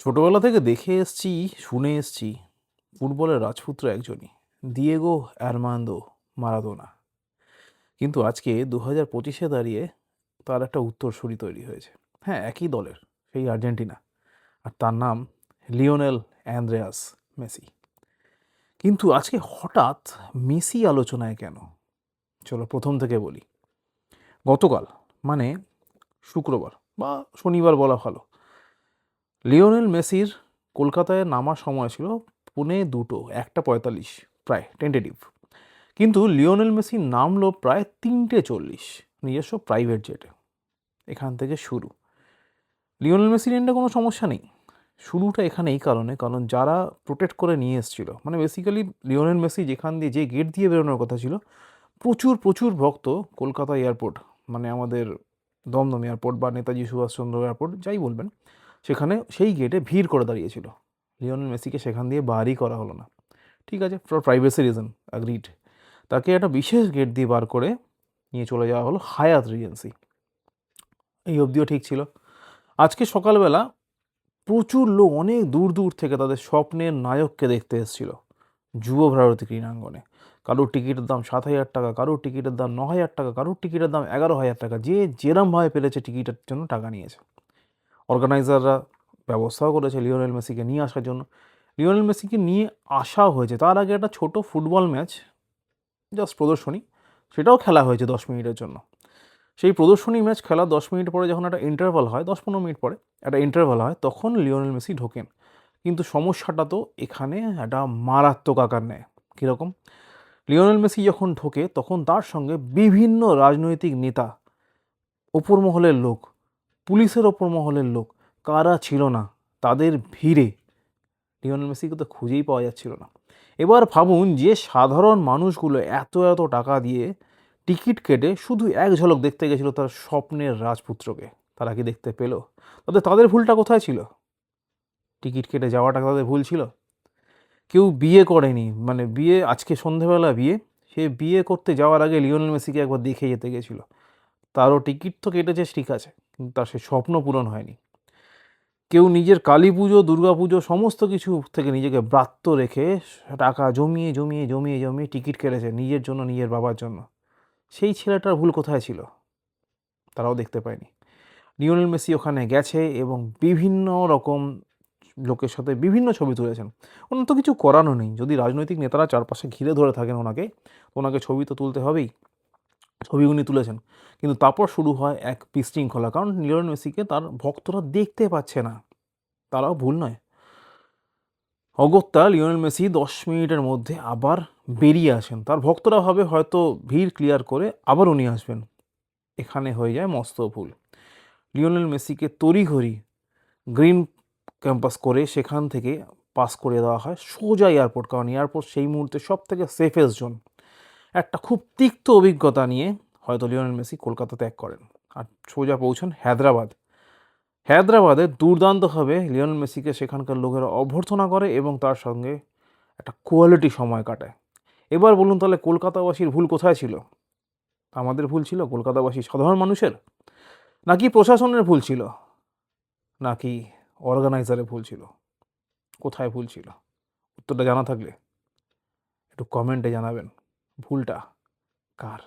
ছোটবেলা থেকে দেখে এসছি, শুনে এসছি ফুটবলের রাজপুত্র একজনই, দিয়েগো আর্মান্দো মারাদোনা। কিন্তু আজকে 2025-এ দাঁড়িয়ে তার একটা উত্তরসূরি তৈরি হয়েছে। হ্যাঁ, একই দলের, সেই আর্জেন্টিনা। আর তার নাম লিওনেল অ্যান্দ্রেয়াস মেসি। কিন্তু আজকে হঠাৎ মেসি আলোচনায় কেন? চলো প্রথম থেকে বলি। গতকাল, মানে শুক্রবার বা শনিবার বলা ভালো, লিওনেল মেসির কলকাতায় নামার সময় ছিল 1:45, 1:45 প্রায় টেন্টেটিভ। কিন্তু লিওনেল মেসি নামলো প্রায় 3:40 নিজস্ব প্রাইভেট জেটে। এখান থেকে শুরু। লিওনেল মেসির এন্ডে কোনো সমস্যা নেই, শুরুটা এখানে এই কারণ যারা প্রোটেক্ট করে নিয়ে এসেছিল, মানে বেসিক্যালি লিওনেল মেসি যেখান দিয়ে, যে গেট দিয়ে বেরোনোর কথা ছিল, প্রচুর প্রচুর ভক্ত কলকাতা এয়ারপোর্ট, মানে আমাদের দমদম এয়ারপোর্ট বা নেতাজি সুভাষচন্দ্র এয়ারপোর্ট যাই বলবেন, সেখানে সেই গেটে ভিড় করে দাঁড়িয়েছিল। লিওনেল মেসিকে সেখান দিয়ে বারই করা হলো না। ঠিক আছে, ফর প্রাইভেসি রিজন, অ্যাগ্রিড। তাকে একটা বিশেষ গেট দিয়ে বার করে নিয়ে চলে যাওয়া হলো হায়াত রিজেন্সি। এই অবধিও ঠিক ছিল। আজকে সকালবেলা প্রচুর লোক অনেক দূর দূর থেকে তাদের স্বপ্নের নায়ককে দেখতে এসেছিল যুব ভারতী ক্রীড়াঙ্গনে। কারোর টিকিটের দাম 7,000 টাকা, কারোর টিকিটের দাম 9,000 টাকা, কারোর টিকিটের দাম 11,000 টাকা। যে যেরমভাবে পেরেছে টিকিটের জন্য টাকা নিয়েছে। অর্গানাইজাররা ব্যবস্থাও করেছে লিওনেল মেসিকে নিয়ে আসার জন্য। লিওনেল মেসিকে নিয়ে আসাও হয়েছে। তার আগে একটা ছোট ফুটবল ম্যাচ, জাস্ট প্রদর্শনী, সেটাও খেলা হয়েছে 10 মিনিটের জন্য। সেই প্রদর্শনী ম্যাচ খেলা 10 মিনিট পরে যখন একটা ইন্টারভাল হয়, 10-15 মিনিট পরে একটা ইন্টারভাল হয়, তখন লিওনেল মেসি ঢোকেন। কিন্তু সমস্যাটা তো এখানে একটা মারাত্মক আকার নেয়। কীরকম? লিওনেল মেসি যখন ঢোকে তখন তার সঙ্গে বিভিন্ন রাজনৈতিক নেতা, ওপর মহলের লোক, পুলিশের ওপর মহলের লোক, কারা ছিল না, তাদের ভিড়ে লিওনেল মেসিকে তো খুঁজেই পাওয়া যাচ্ছিল না। এবার ভাবুন, যে সাধারণ মানুষগুলো এত এত টাকা দিয়ে টিকিট কেটে শুধু এক ঝলক দেখতে গেছিল তার স্বপ্নের রাজপুত্রকে, তারা কি দেখতে পেল? তাদের ভুলটা কোথায় ছিল? টিকিট কেটে যাওয়াটা তাদের ভুল ছিল? কেউ বিয়ে করেনি, মানে বিয়ে আজকে সন্ধেবেলা বিয়ে, সে বিয়ে করতে যাওয়ার আগে লিওনেল মেসিকে একবার দেখে যেতে গেছিল। তারও টিকিট তো কেটেছে, ঠিক আছে, কিন্তু তার সে স্বপ্ন পূরণ হয়নি। কেউ নিজের কালী পুজো, দুর্গা পুজো সমস্ত কিছু থেকে নিজেকে ব্রাত্য রেখে টাকা জমিয়ে জমিয়ে জমিয়ে জমিয়ে টিকিট কেটেছে নিজের জন্য, নিজের বাবার জন্য। সেই ছেলেটার ভুল কোথায় ছিল? তারাও দেখতে পায়নি। লিওনেল মেসি ওখানে গেছে এবং বিভিন্ন রকম লোকের সাথে বিভিন্ন ছবি তুলেছেন। ওনার তো কিছু করানো নেই। যদি রাজনৈতিক নেতারা চারপাশে ঘিরে ধরে থাকেন ওনাকে, ওনাকে ছবি তো তুলতে হবেই। ছবি উনি তুলেছেন। কিন্তু তারপর শুরু হয় এক বিশৃঙ্খলা, কারণ লিওনেল মেসিকে তার ভক্তরা দেখতে পাচ্ছে না। তারাও ভুল নয়। অগত্যা লিওনেল মেসি 10 মিনিটের মধ্যে আবার বেরিয়ে আসেন। তার ভক্তরা ভাবে হয়তো ভিড় ক্লিয়ার করে আবার উনি আসবেন। এখানে হয়ে যায় মস্ত ভুল। লিওনেল মেসিকে তড়িঘড়ি গ্রিন ক্যাম্পাস করে সেখান থেকে পাস করে দেওয়া হয় সোজা এয়ারপোর্ট, কারণ এয়ারপোর্ট সেই মুহূর্তে সব থেকে সেফেস্ট জোন। একটা খুব তিক্ত অভিজ্ঞতা নিয়ে হয়তো লিওনেল মেসি কলকাতা ত্যাগ করেন আর সোজা পৌঁছান হায়দ্রাবাদ। হায়দ্রাবাদে দুর্দান্তভাবে লিওনেল মেসিকে সেখানকার লোকেরা অভ্যর্থনা করে এবং তার সঙ্গে একটা কোয়ালিটি সময় কাটায়। এবার বলুন তাহলে কলকাতাবাসীর ভুল কোথায় ছিল? আমাদের ভুল ছিল, কলকাতাবাসী সাধারণ মানুষের? নাকি প্রশাসনের ভুল ছিল? নাকি অর্গানাইজারের ভুল ছিল? কোথায় ভুল ছিল? উত্তরটা জানা থাকলে একটু কমেন্টে জানাবেন, ভুলটা কার?